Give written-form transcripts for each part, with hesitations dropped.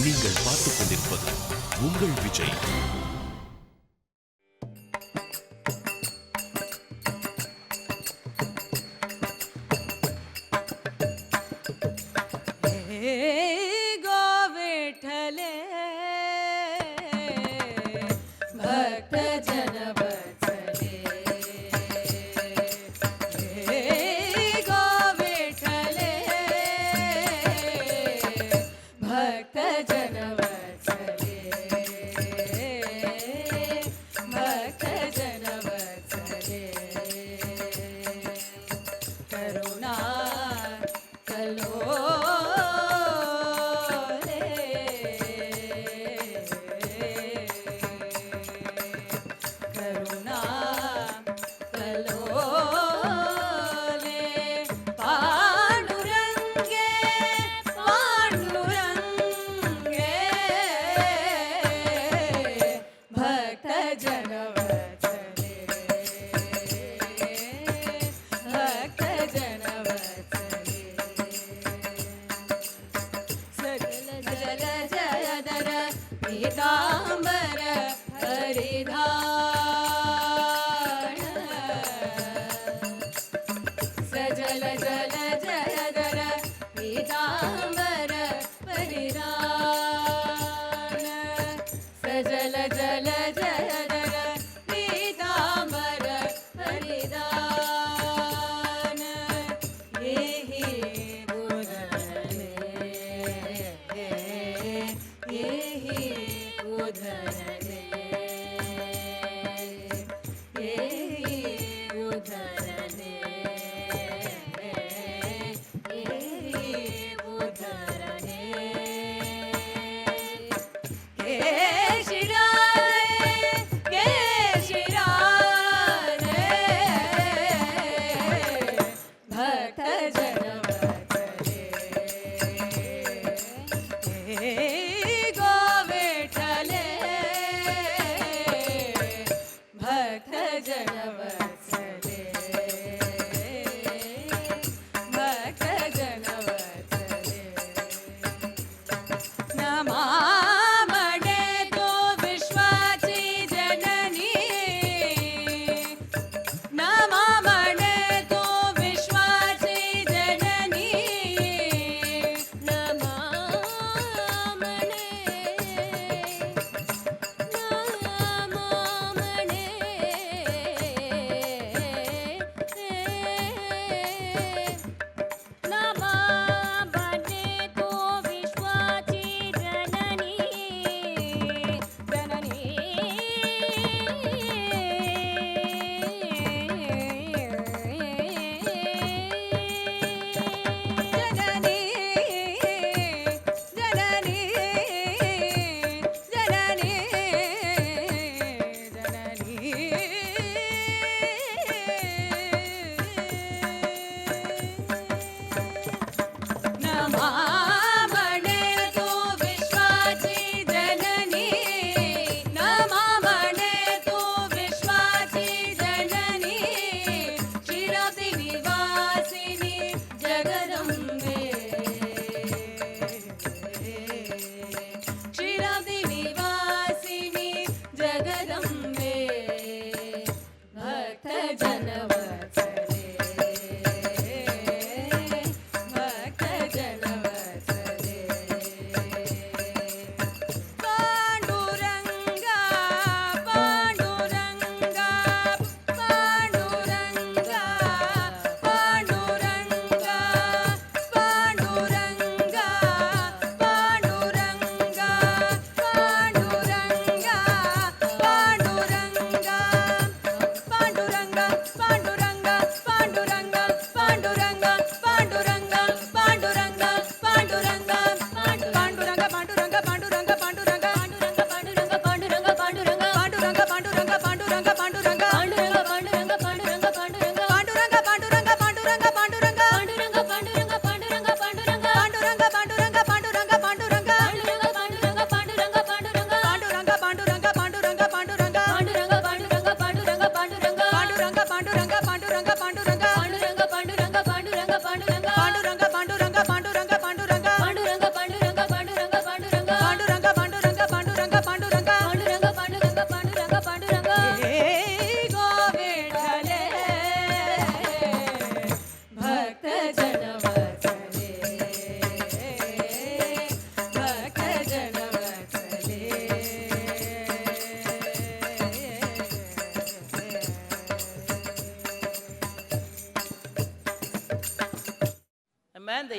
நீங்கள் பார்த்துக் கொண்டிருப்பது உங்கள் விஜய்.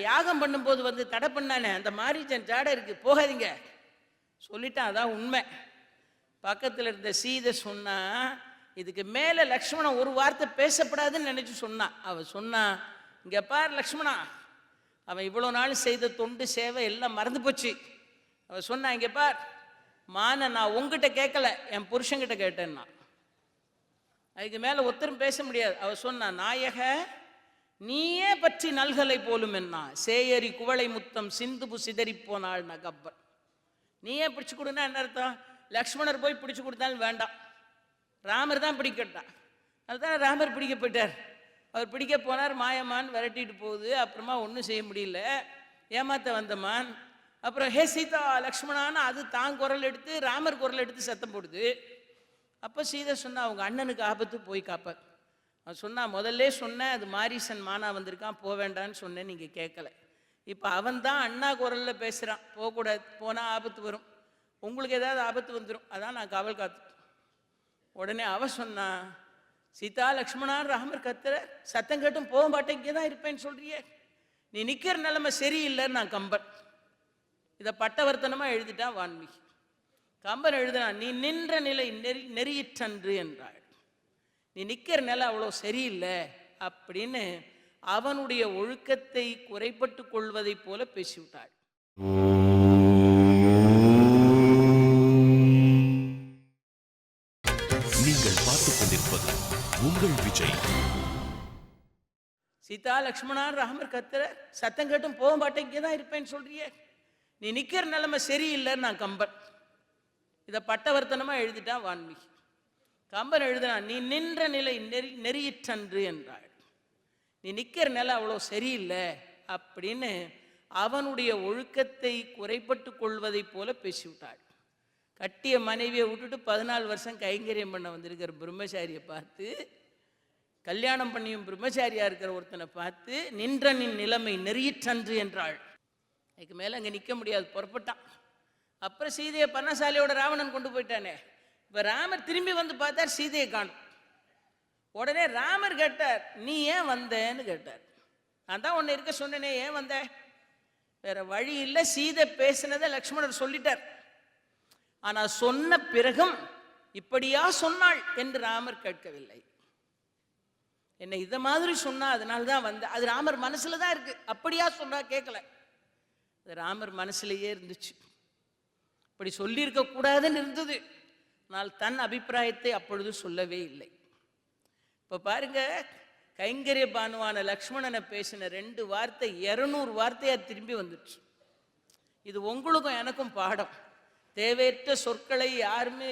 யாகம் பண்ணும்போது வந்து தடை பண்ணானே அந்த மாரீச்சன் ஜாடை இருக்கு, போகாதீங்க சொல்லிட்டான். அதான் உண்மை. பக்கத்தில் இருந்த சீதை சொன்னா, இதுக்கு மேலே லக்ஷ்மணன் ஒரு வார்த்தை பேசப்படாதுன்னு நினைச்சு சொன்னான். அவ சொன்னா, இங்க பார் லக்ஷ்மணா, அவன் இவ்வளோ நாள் செய்த தொண்டு சேவை எல்லாம் மறந்து போச்சு. அவ சொன்னா, இங்க பார் மான, நான் உங்ககிட்ட கேட்கல, என் புருஷன்கிட்ட கேட்டேன்னா. அதுக்கு மேல ஒருத்தரும் பேச முடியாது. அவ சொன்னா, நாயக நீயே பற்றி நல்கலை போலும் என்ன சேயரி குவளை முத்தம் சிந்துபு சிதறி போனாள் நகப்பன். நீயே பிடிச்சு கொடுன்னா என்ன அர்த்தம்? லக்ஷ்மணர் போய் பிடிச்சு கொடுத்தாலும் வேண்டாம், ராமர் தான் பிடிக்கட்டான். அதுதான் ராமர் பிடிக்க போயிட்டார். அவர் பிடிக்க போனார், மாயமான் விரட்டிட்டு போகுது. அப்புறமா ஒன்றும் செய்ய முடியல, ஏமாத்த வந்தமான். அப்புறம் ஹே சீதா லக்ஷ்மணான்னு அது தான் குரல் எடுத்து ராமர் குரல் எடுத்து சத்தம் போடுது. அப்போ சீதை சொன்னா, அவங்க அண்ணனுக்கு ஆபத்து, போய் காப்பார். அவன் சொன்னா, முதல்ல சொன்னேன் அது மாரீசன் மானா வந்திருக்கான், போக வேண்டான்னு சொன்னேன், நீங்கள் கேட்கல. இப்போ அவன் தான் அண்ணா குரலில் பேசுகிறான், போகக்கூடாது, போனால் ஆபத்து வரும், உங்களுக்கு ஏதாவது ஆபத்து வந்துடும், அதான் நான் காவல் காத்து. உடனே அவ சொன்னா, சீதா லக்ஷ்மணா ராமர் கத்துற சத்தம் கேட்டும் போக மாட்டேன், இங்கே தான் இருப்பேன்னு சொல்றியே, நீ நிற்கிற நிலைமை சரியில்லைன்னு நான் கம்பன். இதை பட்டவர்த்தனமாக எழுதிட்டான் வான்மீகி. கம்பன் எழுதினான், நீ நின்ற நிலை நெறியிற்றன்று என்றாள். நீ நிற்கிற நிலை அவ்வளோ சரியில்லை அப்படின்னு அவனுடைய ஒழுக்கத்தை குறைப்பட்டு கொள்வதை போல பேசிவிட்டாள். நீங்கள் பார்த்துக் கொண்டிருப்பது உங்கள் விஜய். சீதா லக்ஷ்மணா ராமர் கத்துற சத்தம் கேட்டும் போக மாட்டேன், இங்கே தான் இருப்பேன்னு சொல்றியே, நீ நிற்கிற நிலைமை சரியில்லைன்னு நான் கம்பன். இதை பட்டவர்த்தனமாக எழுதிட்டான் வான்மீகி. கம்பன் எழுதினான், நீ நின்ற நிலை நெறியிற்றன்று என்றாள். நீ நிற்கிற நிலை அவ்வளோ சரியில்லை அப்படின்னு அவனுடைய ஒழுக்கத்தை குறைப்பட்டு கொள்வதை போல பேசிவிட்டாள். கட்டிய மனைவியை விட்டுட்டு 14 வருஷம் கைங்கரியம் பண்ண வந்திருக்கிற பிரம்மச்சாரியை பார்த்து, கல்யாணம் பண்ணியும் பிரம்மச்சாரியா இருக்கிற ஒருத்தனை பார்த்து, நின்ற நின் நிலைமை நெறியிற்றன்று என்றாள். அதுக்கு மேலே அங்கே நிற்க முடியாது, புறப்பட்டான். அப்புறம் சீதையை பர்ணசாலையோட ராவணன் கொண்டு போயிட்டானே. இப்போ ராமர் திரும்பி வந்து பார்த்தார், சீதையை காணும். உடனே ராமர் கேட்டார், நீ ஏன் வந்தேன்னு கேட்டார். நான் தான் உன்னை இருக்க சொன்னேனே, ஏன் வந்த? வேற வழி இல்லை, சீதை பேசினதை லக்ஷ்மணர் சொல்லிட்டார். ஆனால் சொன்ன பிறகும் இப்படியா சொன்னாள் என்று ராமர் கேட்கவில்லை. என்ன இதை மாதிரி சொன்னா அதனால தான் வந்த, அது ராமர் மனசுல தான் இருக்கு. அப்படியா சொன்னா கேட்கல, அது ராமர் மனசுலேயே இருந்துச்சு. இப்படி சொல்லியிருக்க கூடாதுன்னு இருந்தது, ஆனால் தன் அபிப்பிராயத்தை அப்பொழுது சொல்லவே இல்லை. இப்போ பாருங்க, கைங்கரிய பானுவான லக்ஷ்மணனை பேசின 2 வார்த்தை 200 வார்த்தையா திரும்பி வந்துச்சு. இது உங்களுக்கும் எனக்கும் பாடம். தேவையற்ற சொற்களை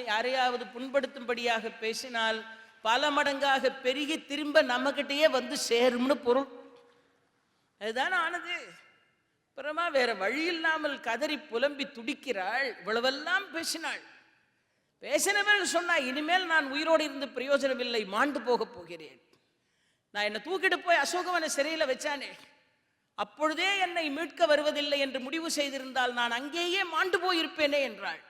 யாரையாவது புண்படுத்தும்படியாக பேசினால் பல மடங்காக பெருகி திரும்ப நம்மகிட்டயே வந்து சேரும்னு பொருள். அதுதான் ஆனது. அப்புறமா வேற வழி இல்லாமல் கதறி புலம்பி துடிக்கிறாள். இவ்வளவெல்லாம் பேசினாள். பேசினவள் சொன்னா, இனிமேல் நான் உயிரோடு இருந்து பிரயோஜனம் இல்லை, மாண்டு போக போகிறேன். நான் என்னை தூக்கிட்டு போய் அசோகவன சிறையில் வச்சானே, அப்பொழுதே என்னை மீட்க வருவதில்லை என்று முடிவு செய்திருந்தால் நான் அங்கேயே மாண்டு போயிருப்பேனே என்றாள்.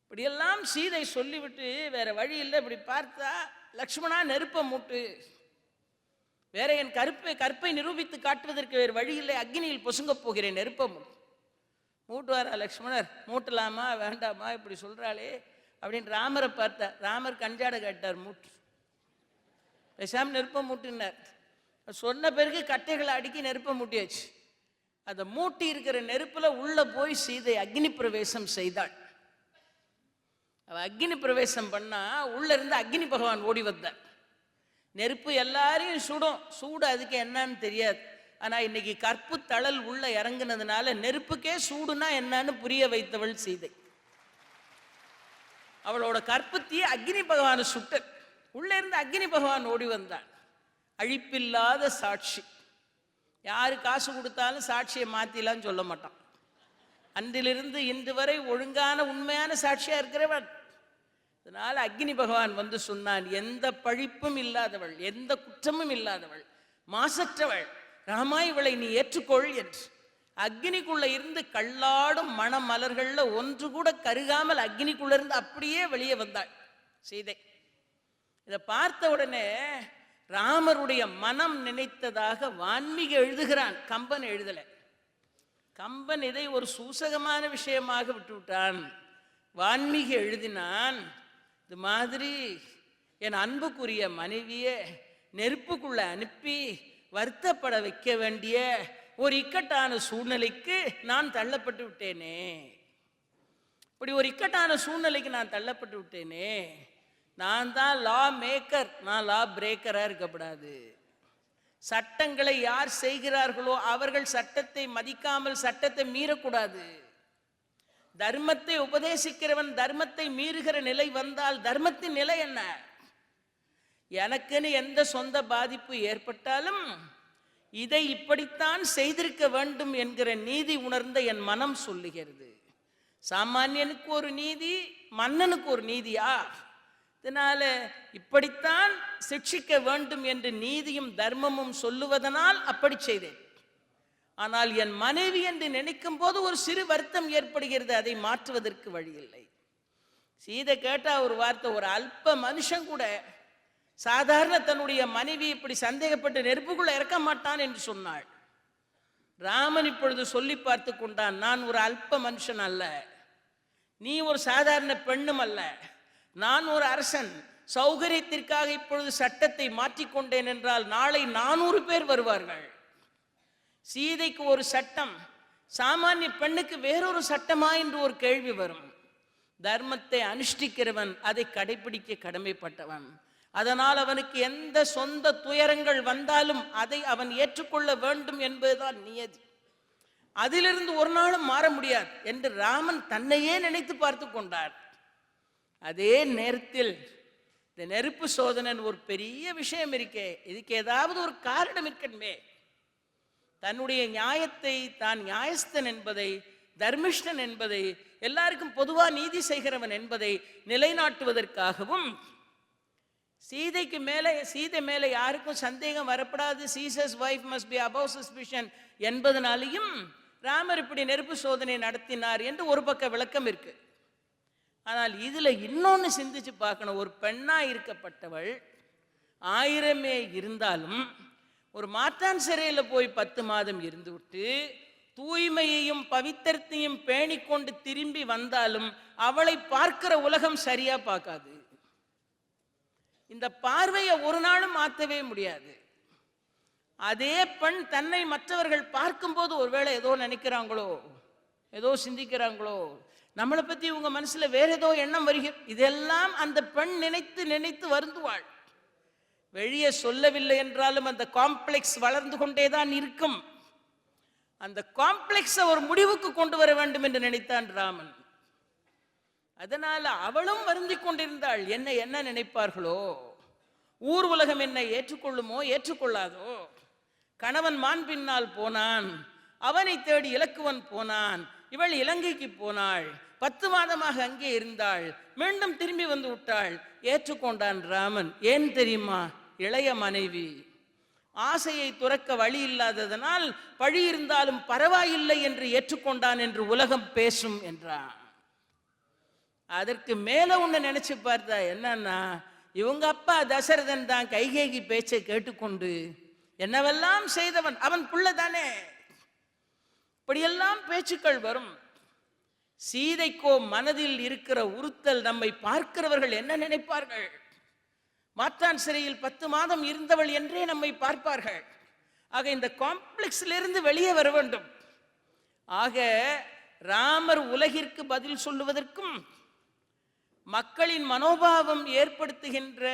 இப்படியெல்லாம் சீதை சொல்லிவிட்டு வேற வழி இல்லை. இப்படி பார்த்தா, லக்ஷ்மணா நெருப்பை மூட்டு, வேற என் கற்பை நிரூபித்து காட்டுவதற்கு வேறு வழி இல்லை, அக்னியில் பொசுங்க போகிறேன், நெருப்பை மூட்டுவாரா லக்ஷ்மணர்? மூட்டலாமா வேண்டாமா இப்படி சொல்றாளே அப்படின்னு ராமரை பார்த்தார். ராமர் கஞ்சாட கேட்டார், மூட்டு பேசாம நெருப்பை மூட்டினார். சொன்ன பிறகு கட்டைகளை அடுக்கி நெருப்பை மூட்டியாச்சு. அதை மூட்டி இருக்கிற நெருப்புல உள்ள போய் சீதை அக்னி பிரவேசம் செய்தாள். அவ அக்னி பிரவேசம் பண்ணா உள்ள இருந்து அக்னி பகவான் ஓடி வந்தார். நெருப்பு எல்லாரையும் சுடும், சூடு அதுக்கு என்னன்னு தெரியாது. ஆனா இன்னைக்கு கற்பு தழல் உள்ள இறங்குனதுனால நெருப்புக்கே சூடுனா என்னன்னு புரிய வைத்தவள் சீதை. அவளோட கற்புத்திய அக்னி பகவான் சுட்டு உள்ள இருந்து அக்னி பகவான் ஓடி வந்தான். அழிப்பில்லாத சாட்சி. யாரு காசு கொடுத்தாலும் சாட்சியை மாத்திலாம் சொல்ல மாட்டான். அன்றிலிருந்து இன்று வரை ஒழுங்கான உண்மையான சாட்சியா இருக்கிறவன். அதனால அக்னி பகவான் வந்து சொன்னான், எந்த பழிப்பும் இல்லாதவள், எந்த குற்றமும் இல்லாதவள், மாசற்றவள், ராமா இவளை நீ ஏற்றுக்கொள் என்று. அக்னிக்குள்ள இருந்து கல்லாடும் மணமலர்கள்ல ஒன்று கூட கருகாமல் அக்னிக்குள்ள இருந்து அப்படியே வெளியே வந்தாள் சீதை. இதை பார்த்த உடனே ராமருடைய மனம் நினைத்ததாக வான்மீகி எழுதுகிறான், கம்பன் எழுதல. கம்பன் இதை ஒரு சூசகமான விஷயமாக விட்டுவிட்டான். வான்மீகி எழுதினான், இது மாதிரி என் அன்புக்குரிய மனைவியை நெருப்புக்குள்ள அனுப்பி வருத்தப்பட வைக்க வேண்டிய ஒரு இக்கட்டான சூழ்நிலைக்கு நான் தள்ளப்பட்டு விட்டேனே. இப்படி ஒரு இக்கட்டான சூழ்நிலைக்கு நான் தள்ளப்பட்டு விட்டேனே. நான் தான் லா மேக்கர், நான் லா பிரேக்கரா இருக்கக்கூடாது. சட்டங்களை யார் செய்கிறார்களோ அவர்கள் சட்டத்தை மதிக்காமல் சட்டத்தை மீறக்கூடாது. தர்மத்தை உபதேசிக்கிறவன் தர்மத்தை மீறுகிற நிலை வந்தால் தர்மத்தின் நிலை என்ன? எனக்குன்னு எந்த சொந்த பாதிப்பு ஏற்பட்டாலும் இதை இப்படித்தான் செய்திருக்க வேண்டும் என்கிற நீதி உணர்ந்த என் மனம் சொல்லுகிறது. சாமானியனுக்கு ஒரு நீதி, மன்னனுக்கு ஒரு நீதியா? இதனால இப்படித்தான் சிக்ஷிக்க வேண்டும் என்று நீதியும் தர்மமும் சொல்லுவதனால் அப்படி செய்தேன். ஆனால் என் மனைவி என்று நினைக்கும் போது ஒரு சிறு வருத்தம் ஏற்படுகிறது. அதை மாற்றுவதற்கு வழி இல்லை. சீதை கேட்டா ஒரு வார்த்தை, ஒரு அல்ப மனுஷன் கூட சாதாரண தன்னுடைய மனைவி இப்படி சந்தேகப்பட்டு நெருப்புக்குள்ள இறக்க மாட்டான் என்று சொன்னாள். ராமன் இப்பொழுது சொல்லி பார்த்து கொண்டான், நான் ஒரு அல்ப மனுஷன் அல்ல, நீ ஒரு சாதாரண பெண்ணும் அல்ல, நான் ஒரு அரசன். சௌகரியத்திற்காக இப்பொழுது சட்டத்தை மாற்றிக்கொண்டேன் என்றால் நாளை 400 பேர் வருவார்கள். சீதைக்கு ஒரு சட்டம், சாமானிய பெண்ணுக்கு வேறொரு சட்டமா என்று ஒரு கேள்வி வரும். தர்மத்தை அனுஷ்டிக்கிறவன் அதை கடைபிடிக்க கடமைப்பட்டவன். அதனால் அவனுக்கு எந்த சொந்த துயரங்கள் வந்தாலும் அதை அவன் ஏற்றுக்கொள்ள வேண்டும் என்பதுதான் நியதி. அதிலிருந்து ஒரு நாளும் மாற முடியாது என்று ராமன் தன்னையே நினைத்து பார்த்து கொண்டார். அதே நேரத்தில் இந்த நெருப்பு சோதனை ஒரு பெரிய விஷயம் இருக்கே, இதுக்கு ஏதாவது ஒரு காரணம் இருக்கணுமே. தன்னுடைய நியாயத்தை, தான் நியாயஸ்தன் என்பதை, தர்மிஷ்டன் என்பதை, எல்லாருக்கும் பொதுவா நீதி செய்கிறவன் என்பதை நிலைநாட்டுவதற்காகவும் சீதை மேலே யாருக்கும் சந்தேகம் வரப்படாது, சீசஸ் wife must be above suspicion என்பதனாலையும் ராமர் இப்படி நெருப்பு சோதனை நடத்தினார் என்று ஒரு பக்க விளக்கம் இருக்கு. ஆனால் இதுல இன்னொன்னு சிந்திச்சு பார்க்கணும். ஒரு பெண்ணா இருக்கப்பட்டவள் 1000 இருந்தாலும் ஒரு மாற்றான் சிறையில் போய் 10 மாதம் இருந்து விட்டு தூய்மையையும் பவித்திரத்தையும் பேணிக்கொண்டு திரும்பி வந்தாலும் அவளை பார்க்கிற உலகம் சரியா பார்க்காது. இந்த பார்வையை ஒரு நாளும் மாற்றவே முடியாது. அதே பெண் தன்னை மற்றவர்கள் பார்க்கும்போது ஒருவேளை ஏதோ நினைக்கிறாங்களோ, ஏதோ சிந்திக்கிறாங்களோ, நம்மளை பத்தி உங்க மனசுல வேற ஏதோ எண்ணம் வருகிறது, இதெல்லாம் அந்த பெண் நினைத்து நினைத்து வருந்துவாள். வெளியே சொல்லவில்லை என்றாலும் அந்த காம்ப்ளெக்ஸ் வளர்ந்து கொண்டேதான் இருக்கும். அந்த காம்ப்ளெக்ஸை ஒரு முடிவுக்கு கொண்டு வர வேண்டும் என்று நினைத்தான் ராமன். அதனால அவளும் வருந்தி கொண்டிருந்தாள். என்ன நினைப்பார்களோ, ஊர் உலகம் என்னை ஏற்றுக்கொள்ளுமோ ஏற்றுக்கொள்ளாதோ. கணவன் மான் பின்னால் போனான், அவனை தேடி இலக்குவன் போனான், இவள் இலங்கைக்கு போனாள், 10 மாதமாக அங்கே இருந்தாள், மீண்டும் திரும்பி வந்து விட்டாள். ஏற்றுக்கொண்டான் ராமன். ஏன் தெரியுமா? இளைய மனைவி, ஆசையை துறக்க வழி இல்லாததனால் பழி இருந்தாலும் பரவாயில்லை என்று ஏற்றுக்கொண்டான் என்று உலகம் பேசும் என்றான். அதற்கு மேல ஒண்ணு நினைச்சு பார்த்தா என்னன்னா, இவங்க அப்பா தசரதன் தான் கைகேயி பேச்சை கேட்டுக்கொண்டு என்னவெல்லாம் செய்தவன், அவன் புள்ள தானே. இப்படியெல்லாம் பேச்சுக்கள் வரும். சீதைக்கோ மனதில் இருக்கிற உறுத்தல், நம்மை பார்க்கிறவர்கள் என்ன நினைப்பார்கள்? மாற்றான் சிறையில் 10 மாதம் இருந்தவள் என்றே நம்மை பார்ப்பார்கள். ஆக இந்த காம்ப்ளெக்ஸ்ல இருந்து வெளியே வர வேண்டும். ஆக ராமர் உலகிற்கு பதில் சொல்லுவதற்கும் மக்களின் மனோபாவம் ஏற்படுத்துகின்ற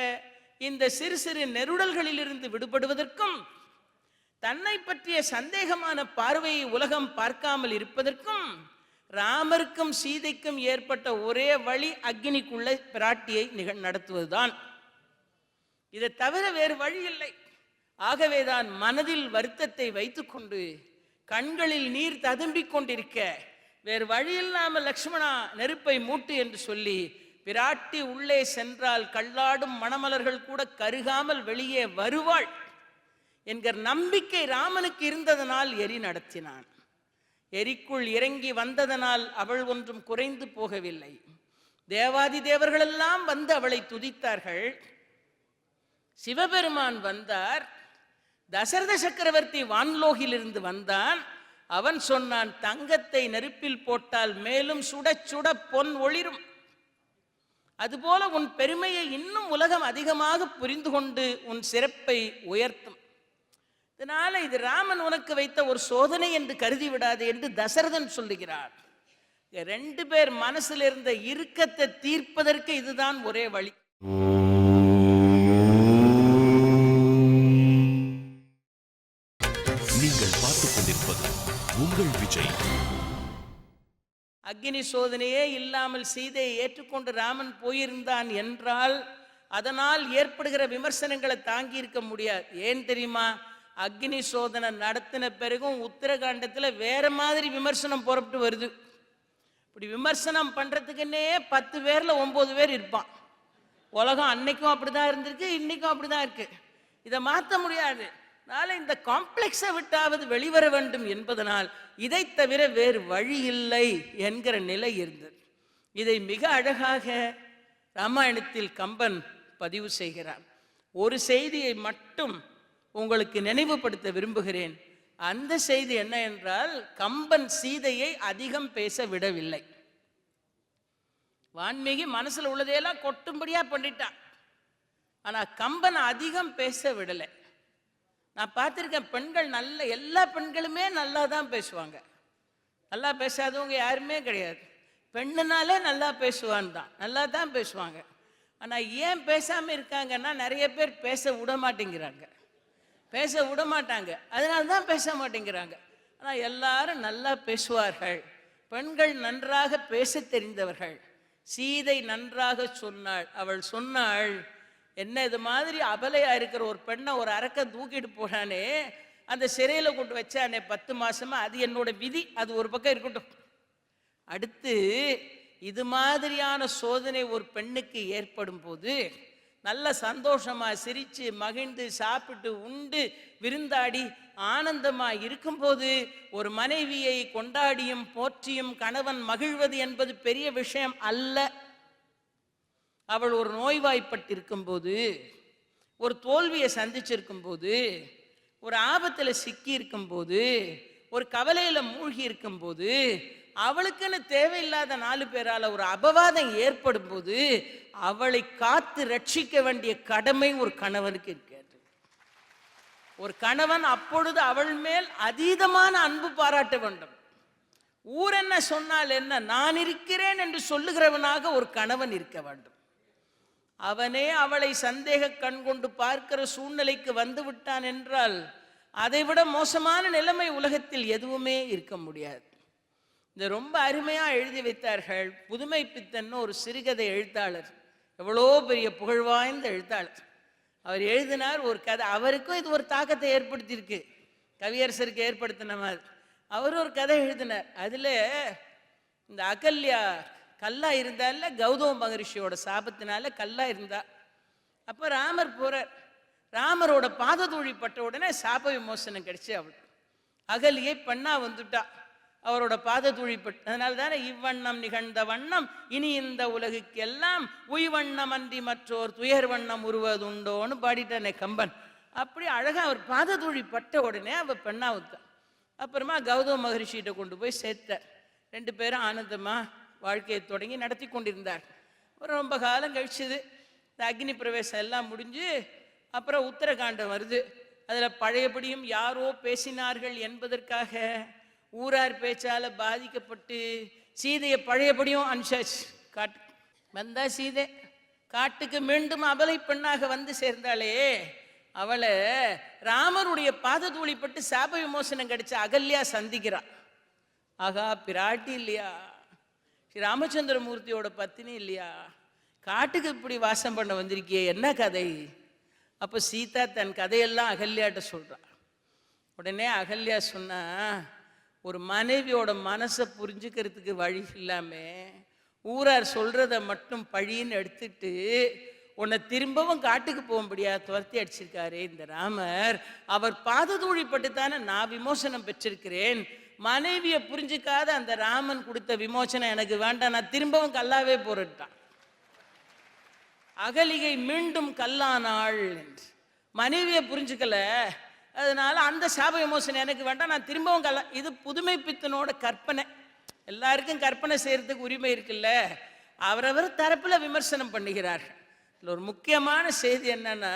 இந்த சிறு சிறு நெருடல்களில் இருந்து விடுபடுவதற்கும் தன்னை பற்றிய சந்தேகமான பார்வையை உலகம் பார்க்காமல் இருப்பதற்கும் ராமருக்கும் சீதைக்கும் ஏற்பட்ட ஒரே வழி அக்னிக்குள்ள பிராட்டியை நடத்துவதுதான். இதை தவிர வேறு வழி இல்லை. ஆகவேதான் மனதில் வருத்தத்தை வைத்துக்கொண்டு கண்களில் நீர் ததும்பிக் கொண்டிருக்க வேறு வழி இல்லாமல் லக்ஷ்மணா நெருப்பை மூட்டு என்று சொல்லி பிராட்டி உள்ளே சென்றால் கல்லாடும் மணமலர்கள் கூட கருகாமல் வெளியே வருவாள் என்கிற நம்பிக்கை ராமனுக்கு இருந்ததனால் எரி நடத்தினான். எரிக்குள் இறங்கி வந்ததனால் அவள் ஒன்றும் குறைந்து போகவில்லை. தேவாதி தேவர்களெல்லாம் வந்து அவளை துதித்தார்கள். சிவபெருமான் வந்தார். தசரத சக்கரவர்த்தி வான்லோகிலிருந்து வந்தான். அவன் சொன்னான், தங்கத்தை நெருப்பில் போட்டால் மேலும் சுட சுட பொன் ஒளிரும். அதுபோல உன் பெருமையை இன்னும் உலகம் அதிகமாக புரிந்து கொண்டு உன் சிறப்பை உயர்த்தும். இதனால இது ராமன் உனக்கு வைத்த ஒரு சோதனை என்று கருதி விடாது என்று தசரதன் சொல்லுகிறார். 2 பேர் மனசில் இருந்த இறுக்கத்தை தீர்ப்பதற்கு இதுதான் ஒரே வழி. நீங்கள் பார்த்துக் கொண்டிருப்பது உங்கள் விஜய். அக்னி சோதனையே இல்லாமல் சீதையை ஏற்றுக்கொண்டு ராமன் போயிருந்தான் என்றால் அதனால் ஏற்படுகிற விமர்சனங்களை தாங்கி இருக்க முடியாது. ஏன் தெரியுமா? அக்னி சோதனை நடத்தின பிறகும் உத்தரகாண்டத்தில் வேற மாதிரி விமர்சனம் புறப்பட்டு வருது. இப்படி விமர்சனம் பண்றதுக்குன்னே 10 பேர்ல 9 பேர் இருப்பான். உலகம் அன்னைக்கும் அப்படிதான் இருந்திருக்கு, இன்னைக்கும் அப்படிதான் இருக்கு. இதை மாற்ற முடியாது. அதனால இந்த காம்ப்ளெக்ஸை விட்டாவது வெளிவர வேண்டும் என்பதனால் இதை தவிர வேறு வழி இல்லை என்கிற நிலை இருந்தது. இதை மிக அழகாக ராமாயணத்தில் கம்பன் பதிவு செய்கிறார். ஒரு செய்தியை மட்டும் உங்களுக்கு நினைவுபடுத்த விரும்புகிறேன். அந்த செய்தி என்ன என்றால், கம்பன் சீதையை அதிகம் பேச விடவில்லை. வான்மீகி மனசுல உள்ளதையெல்லாம் கொட்டும்படியா பண்ணிட்டான். ஆனா கம்பன் அதிகம் பேச விடலை. நான் பார்த்துருக்கேன், பெண்கள் எல்லா பெண்களுமே நல்லா தான் பேசுவாங்க. நல்லா பேசாதவங்க யாருமே கிடையாது. பெண்ணுனாலே நல்லா பேசுவான் தான், நல்லா தான் பேசுவாங்க. ஆனால் ஏன் பேசாமல் இருக்காங்கன்னா, நிறைய பேர் பேச விட மாட்டேங்கிறாங்க. பேச விட மாட்டாங்க, அதனால தான் பேச மாட்டேங்கிறாங்க. ஆனால் எல்லாரும் நல்லா பேசுவார்கள். பெண்கள் நன்றாக பேச தெரிந்தவர்கள். சீதை நன்றாக சொன்னாள். அவள் சொன்னாள், என்ன இது மாதிரி அபலையா இருக்கிற ஒரு பெண்ணை ஒரு அரக்க தூக்கிட்டு போனானே, அந்த சிறையில் கொண்டு வச்சானே 10 மாசமா, அது என்னோட விதி, அது ஒரு பக்கம் இருக்கட்டும். அடுத்து இது மாதிரியான சோதனை ஒரு பெண்ணுக்கு ஏற்படும் போது நல்ல சந்தோஷமா சிரிச்சு மகிழ்ந்து சாப்பிட்டு உண்டு விருந்தாடி ஆனந்தமா இருக்கும்போது ஒரு மனைவியை கொண்டாடியும் போற்றியும் கணவன் மகிழ்வது என்பது பெரிய விஷயம் அல்ல. அவள் ஒரு நோய்வாய்ப்பட்டிருக்கும் போது, ஒரு தோல்வியை சந்திச்சிருக்கும் போது, ஒரு ஆபத்தில் சிக்கி இருக்கும் போது, ஒரு கவலையில மூழ்கி இருக்கும் போது, அவளுக்குன்னு தேவையில்லாத 4 பேரால ஒரு அபவாதம் ஏற்படும் போது அவளை காத்து ரட்சிக்க வேண்டிய கடமை ஒரு கணவனுக்கு இருக்கிறது. ஒரு கணவன் அப்பொழுது அவள் மேல் அதீதமான அன்பு பாராட்ட வேண்டும். ஊர் என்ன சொன்னால் என்ன, நான் இருக்கிறேன் என்று சொல்லுகிறவனாக ஒரு கணவன் இருக்க வேண்டும். அவனே அவளை சந்தேக கண் கொண்டு பார்க்கிற சூழ்நிலைக்கு வந்து விட்டான் என்றால் அதைவிட மோசமான நிலைமை உலகத்தில் எதுவுமே இருக்க முடியாது. இந்த ரொம்ப அருமையா எழுதி வைத்தார்கள் புதுமை பித்தன் ஒரு சிறுகதை எழுத்தாளர். எவ்வளோ பெரிய புகழ்வாய்ந்த எழுத்தாளர். அவர் எழுதினார் ஒரு கதை. அவருக்கும் இது ஒரு தாக்கத்தை ஏற்படுத்தியிருக்கு, கவியரசருக்கு ஏற்படுத்தின மாதிரி. அவர் ஒரு கதை எழுதினார். அதில் இந்த அகல்யா கல்லா இருந்தால, கௌதம மகரிஷியோட சாபத்தினால கல்லா இருந்தா. அப்போ ராமர் போறார். ராமரோட பாததூழி பட்ட உடனே சாப விமோசனம் கிடைச்சி அவள் அகலியை பெண்ணா வந்துட்டா. அவரோட பாததூழி பட்டு, அதனால தானே இவ்வண்ணம் நிகழ்ந்த வண்ணம் இனி இந்த உலகுக்கு எல்லாம் உய்வண்ணம் அன்றி மற்றோர் துயர் வண்ணம் உருவதுண்டோன்னு பாடிட்டானே கம்பன். அப்படி அழகா அவர் பாததூழி பட்ட உடனே அவள் பெண்ணா வந்துட்டான். அப்புறமா கௌதம மகரிஷிகிட்ட கொண்டு போய் சேர்த்தார். 2 பேரும் ஆனந்தமா வாழ்க்கையை தொடங்கி நடத்தி கொண்டிருந்தார். ரொம்ப காலம் கழிச்சது. இந்த அக்னி பிரவேசம் எல்லாம் முடிஞ்சு அப்புறம் உத்தரகாண்டம் வருது. அதில் பழையபடியும் யாரோ பேசினார்கள் என்பதற்காக ஊரார் பேச்சால பாதிக்கப்பட்டு சீதையை பழையபடியும் அனுப்பிச்சாச்சு. காட்டு வந்தா சீதை காட்டுக்கு மீண்டும் அபலை பெண்ணாக வந்து சேர்ந்தாலே, அவளை ராமருடைய பாததூளிப்பட்டு சாப விமோசனம் கிடைச்ச அகல்யா சந்திக்கிறான். ஆகா, பிராட்டி இல்லையா, ஸ்ரீ ராமச்சந்திரமூர்த்தியோட பத்தினி இல்லையா, காட்டுக்கு இப்படி வாசம் பண்ண வந்திருக்கியே, என்ன கதை? அப்போ சீதா தன் கதையெல்லாம் அகல்யாட்ட சொல்றா. உடனே அகல்யா சொன்னா, ஒரு மனைவியோட மனசை புரிஞ்சுக்கிறதுக்கு வழி இல்லாம ஊரார் சொல்றத மட்டும் பழின்னு எடுத்துட்டு உன்னை திரும்பவும் காட்டுக்கு போகும்படியா துரத்தி அடிச்சிருக்காரு இந்த ராமர். அவர் பாததூழிப்பட்டு தானே நான் விமோசனம் பெற்றிருக்கிறேன். மனைவியை புரிஞ்சுக்காத அந்த ராமன் கொடுத்த விமோசனம் எனக்கு வேண்டாம், நான் திரும்பவும் கல்லாவே போறட்டான். அகலிகை மீண்டும் கல்லானாள் என்று. மனைவியை புரிஞ்சுக்கல, அதனால அந்த சாப விமோசனம் எனக்கு வேண்டாம், நான் திரும்பவும் இது புதுமை பித்தனோட கற்பனை. எல்லாருக்கும் கற்பனை செய்யறதுக்கு உரிமை இருக்குல்ல, அவரவர் தரப்புல விமர்சனம் பண்ணுகிறார்கள். இதில் ஒரு முக்கியமான செய்தி என்னன்னா,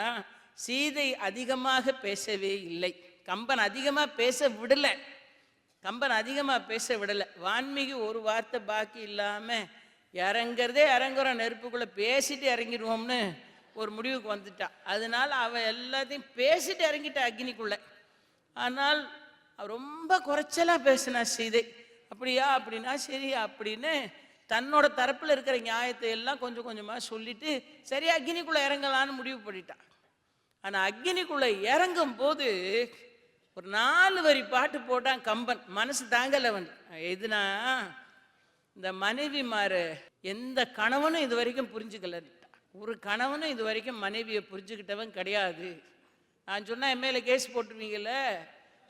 சீதை அதிகமாக பேசவே இல்லை. கம்பன் அதிகமாக பேச விடலை. வான்மீகி ஒரு வார்த்தை பாக்கி இல்லாமல் இறங்குறதே இறங்குறோம், நெருப்புக்குள்ளே பேசிட்டு இறங்கிடுவோம்னு ஒரு முடிவுக்கு வந்துட்டா. அதனால அவள் எல்லாத்தையும் பேசிட்டு இறங்கிட்டா அக்னிக்குள்ளே. ஆனால் ரொம்ப குறைச்சலாக பேசினா சீதை. அப்படியா, அப்படின்னா சரி அப்படின்னு தன்னோட தரப்பில் இருக்கிற நியாயத்தை எல்லாம் கொஞ்சம் கொஞ்சமாக சொல்லிட்டு சரி அக்னிக்குள்ளே இறங்கலான்னு முடிவு பண்ணிட்டான். ஆனால் அக்னிக்குள்ளே இறங்கும் போது ஒரு 4 வரி பாட்டு போட்டான் கம்பன். மனசு தாங்கலை அவன். எதுனா, இந்த மனைவிமாரு எந்த கணவனும் இது வரைக்கும் புரிஞ்சுக்கல. ஒரு கணவனும் இது வரைக்கும் மனைவியை புரிஞ்சுக்கிட்டவன் கிடையாது. நான் சொன்னா எம்எல்ஏ கேஸ் போட்டுருவீங்கல்ல,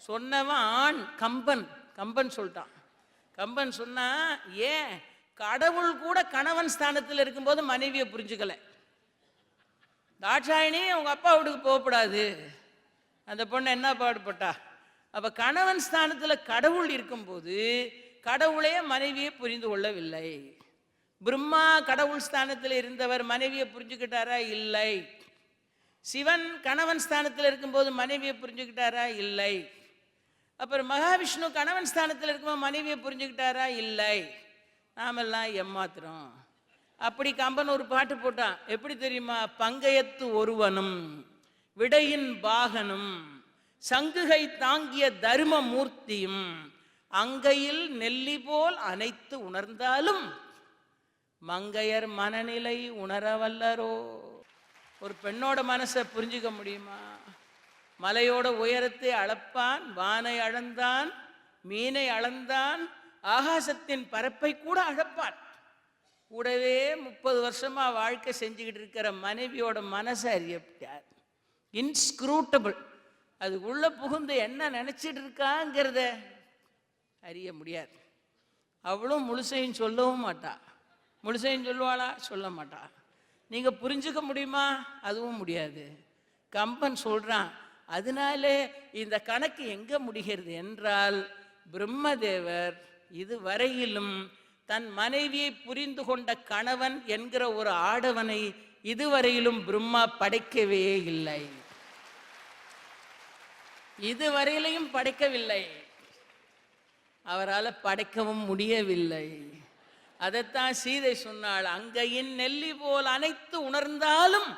சொன்னவன் ஆண் கம்பன் சொல்லிட்டான். கம்பன் சொன்னா, ஏன் கடவுள் கூட கணவன் ஸ்தானத்தில் இருக்கும்போது மனைவியை புரிஞ்சுக்கல. தாட்சாயினி அவங்க அப்பா வீட்டுக்கு போகக்கூடாது, அந்த பொண்ணு என்ன பாடுபட்டா. அப்ப கணவன் ஸ்தானத்தில் கடவுள் இருக்கும்போது கடவுளே மனைவியை புரிந்து கொள்ளவில்லை. பிரம்மா கடவுள் ஸ்தானத்தில் இருந்தவர் மனைவியை புரிஞ்சுக்கிட்டாரா? இல்லை. சிவன் கணவன் ஸ்தானத்தில் இருக்கும்போது மனைவியை புரிஞ்சுக்கிட்டாரா? இல்லை. அப்புறம் மகாவிஷ்ணு கணவன் ஸ்தானத்தில் இருக்கும்போது மனைவியை புரிஞ்சுக்கிட்டாரா? இல்லை. நாமெல்லாம் ஏமாத்துறோம். அப்படி கம்பன் ஒரு பாட்டு போட்டான். எப்படி தெரியுமா? பங்கயத்து ஒருவனும் விடையின் பாகனும் சங்குகை தாங்கிய தர்ம மூர்த்தியும் அங்கையில் நெல்லி போல் அனைத்து உணர்ந்தாலும் மங்கையர் மனநிலை உணரவல்லரோ. ஒரு பெண்ணோட மனசை புரிஞ்சுக்க முடியுமா? மலையோட உயரத்தை அளப்பான், வானை அளந்தான், மீனை அளந்தான், ஆகாசத்தின் பரப்பை கூட அளப்பான். கூடவே 30 வருஷமா வாழ்க்கை செஞ்சுக்கிட்டு இருக்கிற மனைவியோட மனசை அறியப்பட்டார். இன்ஸ்க்ரூட்டபிள். அது உள்ள புகுந்து என்ன நினைச்சிட்டு இருக்காங்கிறத அறிய முடியாது. அவளும் முழுசையும் சொல்லவும் மாட்டா. முழுசையும் சொல்லுவாளா? சொல்ல மாட்டா. நீங்க புரிஞ்சுக்க முடியுமா? அதுவும் முடியாது. கம்பன் சொல்றான், அதனால இந்த கணக்கு எங்க முடிகிறது என்றால், பிரம்மதேவர் இதுவரையிலும் தன் மனைவியை புரிந்து கொண்ட கணவன் என்கிற ஒரு ஆடவனை இதுவரையிலும் பிரம்மா படைக்கவே இல்லை. இதுவரையிலையும் படைக்கவில்லை, அவரால் படைக்கவும் முடியவில்லை. அதைத்தான் சீதை சொன்னாள், அங்கையின் நெல்லி போல் அனைத்து உணர்ந்தாலும்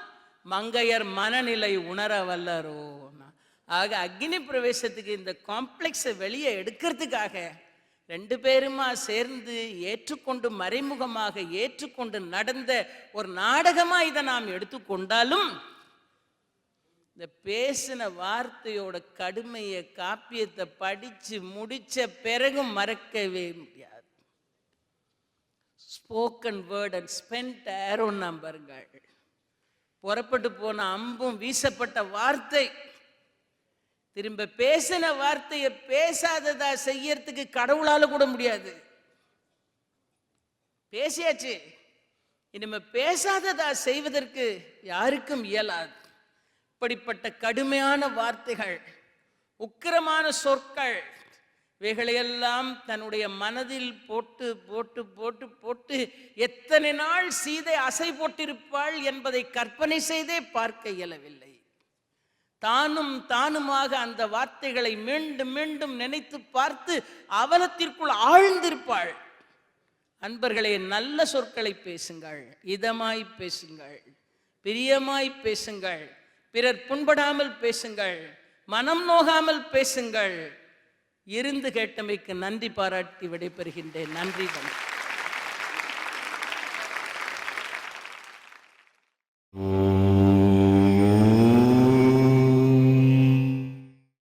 மங்கையர் மனநிலை உணர வல்லரோ. ஆக அக்னி பிரவேசத்துக்கு இந்த காம்ப்ளெக்ஸை வெளியே எடுக்கிறதுக்காக 2 பேருமா சேர்ந்து ஏற்றுக்கொண்டு மறைமுகமாக ஏற்றுக்கொண்டு நடந்த ஒரு நாடகமா இதை நாம் எடுத்துக்கொண்டாலும், இந்த பேசின வார்த்தையோட கடுமையை காப்பியத்தை படிச்சு முடிச்ச பிறகும் மறக்கவே முடியாது. Spoken word and spent arrow நம்பர்கள். புறப்பட்டு போன அம்பும் வீசப்பட்ட வார்த்தை, திரும்ப பேசின வார்த்தையை பேசாததா செய்யறதுக்கு கடவுளால கூட முடியாது. பேசியாச்சு, இனிமே பேசாததா செய்வதற்கு யாருக்கும் இயலாது. இப்படிப்பட்ட கடுமையான வார்த்தைகள், உக்கிரமான சொற்கள், இவைகளையெல்லாம் தன்னுடைய மனதில் போட்டு போட்டு போட்டு போட்டு எத்தனை நாள் சீதை அசை போட்டிருப்பாள் என்பதை கற்பனை செய்தே பார்க்க இயலவில்லை. தானுமாக அந்த வார்த்தைகளை மீண்டும் மீண்டும் நினைத்து பார்த்து அவலத்திற்குள் ஆழ்ந்திருப்பாள். அன்பர்களே, நல்ல சொற்களை பேசுங்கள், இதமாய் பேசுங்கள், பிரியமாய் பேசுங்கள், பிறர் புண்படாமல் பேசுங்கள், மனம் நோகாமல் பேசுங்கள். இருந்து கேட்டமைக்கு நன்றி பாராட்டி விடைபெறுகின்றேன். நன்றி, வணக்கம்.